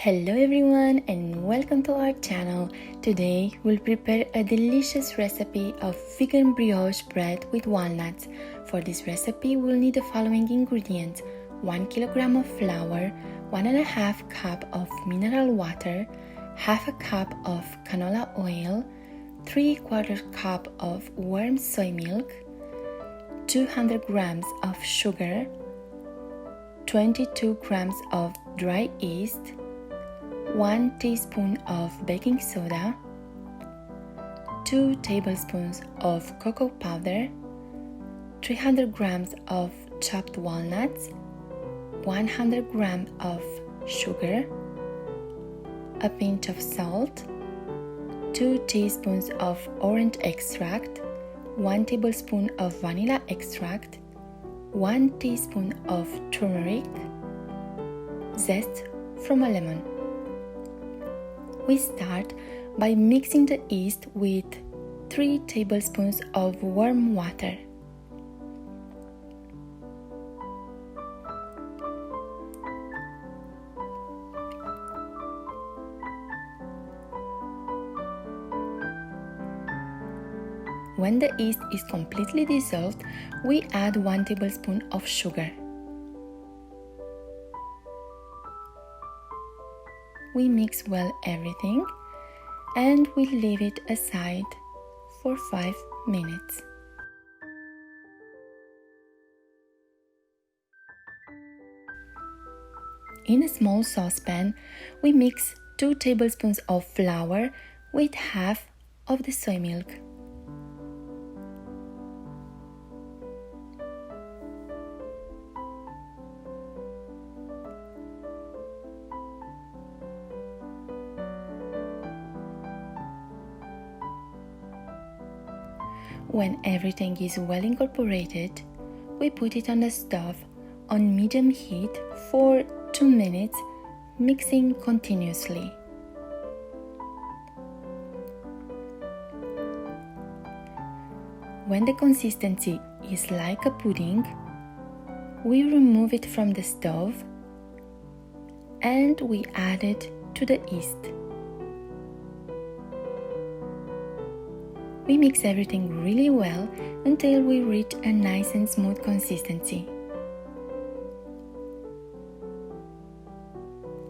Hello everyone and welcome to our channel. Today we'll prepare a delicious recipe of vegan brioche bread with walnuts. For this recipe we'll need the following ingredients: 1 kilogram of flour, 1.5 cup of mineral water, half a cup of canola oil, 3/4 cup of warm soy milk, 200 grams of sugar, 22 grams of dry yeast, 1 teaspoon of baking soda, 2 tablespoons of cocoa powder, 300 grams of chopped walnuts, 100 grams of sugar, a pinch of salt, 2 teaspoons of orange extract, 1 tablespoon of vanilla extract, 1 teaspoon of turmeric, zest from a lemon. We start by mixing the yeast with 3 tablespoons of warm water. When the yeast is completely dissolved, we add 1 tablespoon of sugar. We mix well everything and we leave it aside for 5 minutes. In a small saucepan, we mix 2 tablespoons of flour with half of the soy milk. When everything is well incorporated, we put it on the stove on medium heat for 2 minutes, mixing continuously. When the consistency is like a pudding, we remove it from the stove and we add it to the yeast. We mix everything really well until we reach a nice and smooth consistency.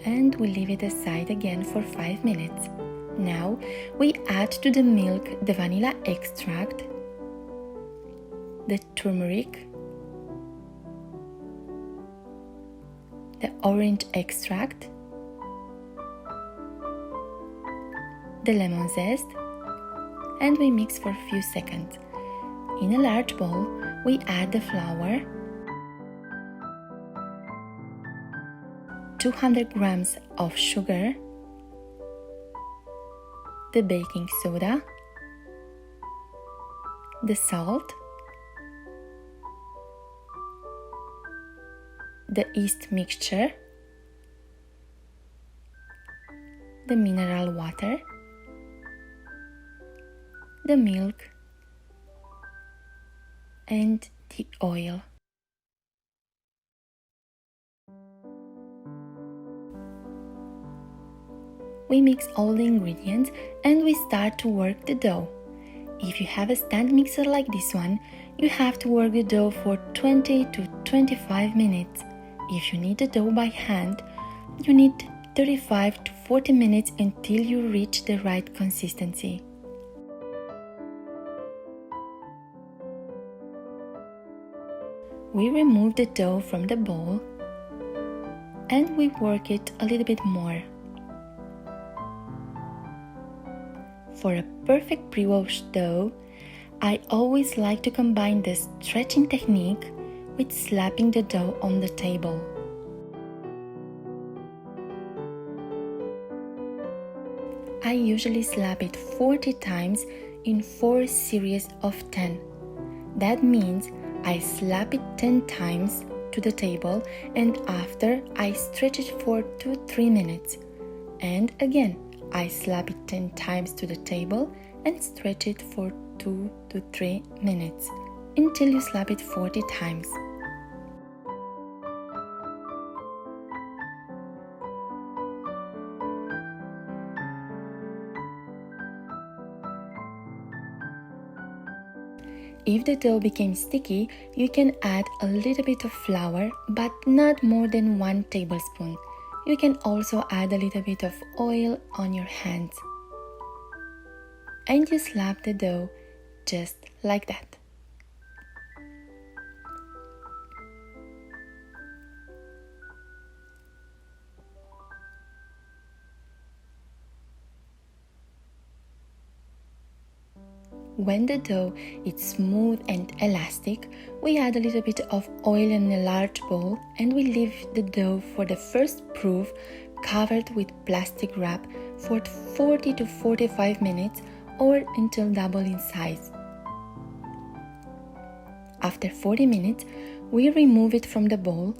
And we leave it aside again for 5 minutes. Now we add to the milk the vanilla extract, the turmeric, the orange extract, the lemon zest, and we mix for a few seconds. In a large bowl, we add the flour, 200 grams of sugar, the baking soda, the salt, the yeast mixture, the mineral water, the milk, and the oil. We mix all the ingredients and we start to work the dough. If you have a stand mixer like this one, you have to work the dough for 20 to 25 minutes. If you knead the dough by hand, you need 35 to 40 minutes until you reach the right consistency. We remove the dough from the bowl and we work it a little bit more. For a perfect brioche dough, I always like to combine the stretching technique with slapping the dough on the table. I usually slap it 40 times in 4 series of 10. That means I slap it 10 times to the table and after I stretch it for 2-3 minutes. And again, I slap it 10 times to the table and stretch it for 2 to 3 minutes until you slap it 40 times. If the dough became sticky, you can add a little bit of flour, but not more than 1 tablespoon. You can also add a little bit of oil on your hands. And you slap the dough just like that. When the dough is smooth and elastic, we add a little bit of oil in a large bowl and we leave the dough for the first proof covered with plastic wrap for 40 to 45 minutes or until double in size. After 40 minutes, we remove it from the bowl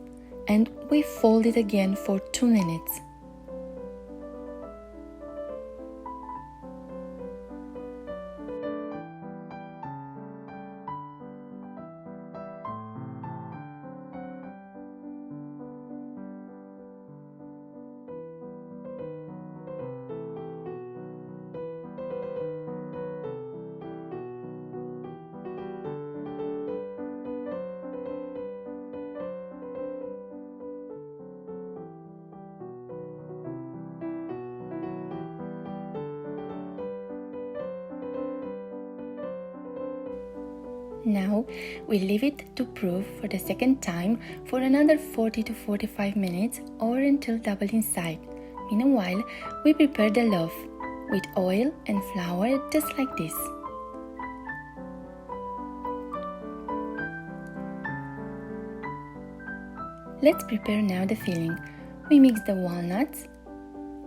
and we fold it again for 2 minutes. Now we leave it to proof for the second time for another 40 to 45 minutes or until double in size. Meanwhile, we prepare the loaf with oil and flour just like this. Let's prepare now the filling. We mix the walnuts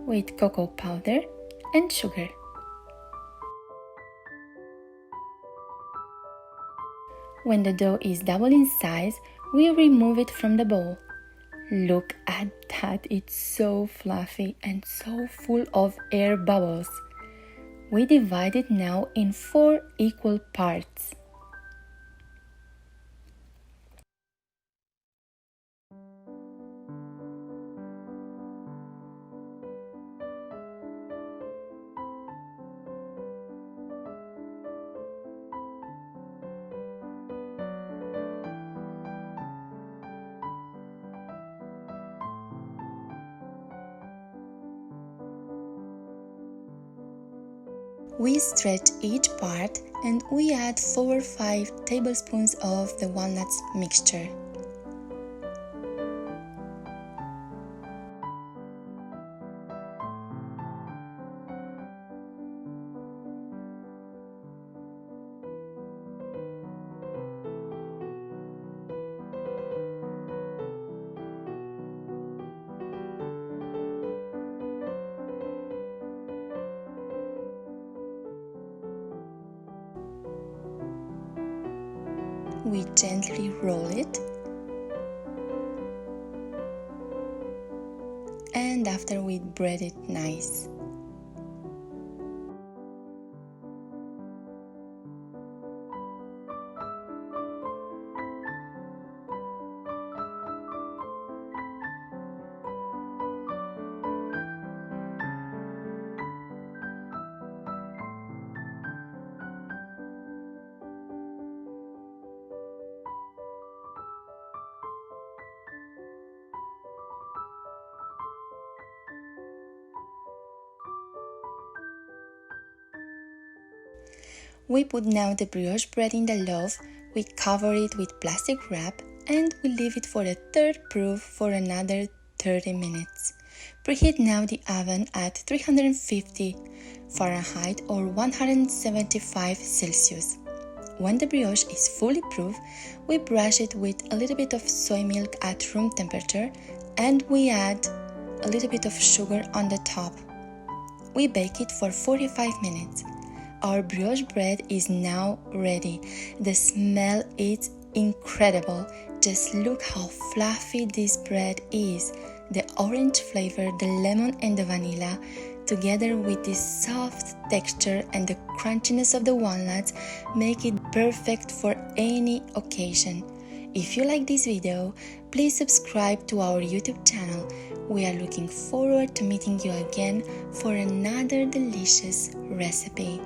with cocoa powder and sugar. When the dough is double in size, we remove it from the bowl. Look at that, it's so fluffy and so full of air bubbles. We divide it now in 4 equal parts. We stretch each part and we add 4 or 5 tablespoons of the walnuts mixture. We gently roll it, and after we bread it nice. We put now the brioche bread in the loaf, we cover it with plastic wrap and we leave it for the third proof for another 30 minutes. Preheat now the oven at 350 Fahrenheit or 175 Celsius. When the brioche is fully proof, we brush it with a little bit of soy milk at room temperature and we add a little bit of sugar on the top. We bake it for 45 minutes. Our brioche bread is now ready. The smell is incredible. Just look how fluffy this bread is. The orange flavor, the lemon and the vanilla, together with this soft texture and the crunchiness of the walnuts, make it perfect for any occasion. If you like this video, please subscribe to our YouTube channel. We are looking forward to meeting you again for another delicious recipe.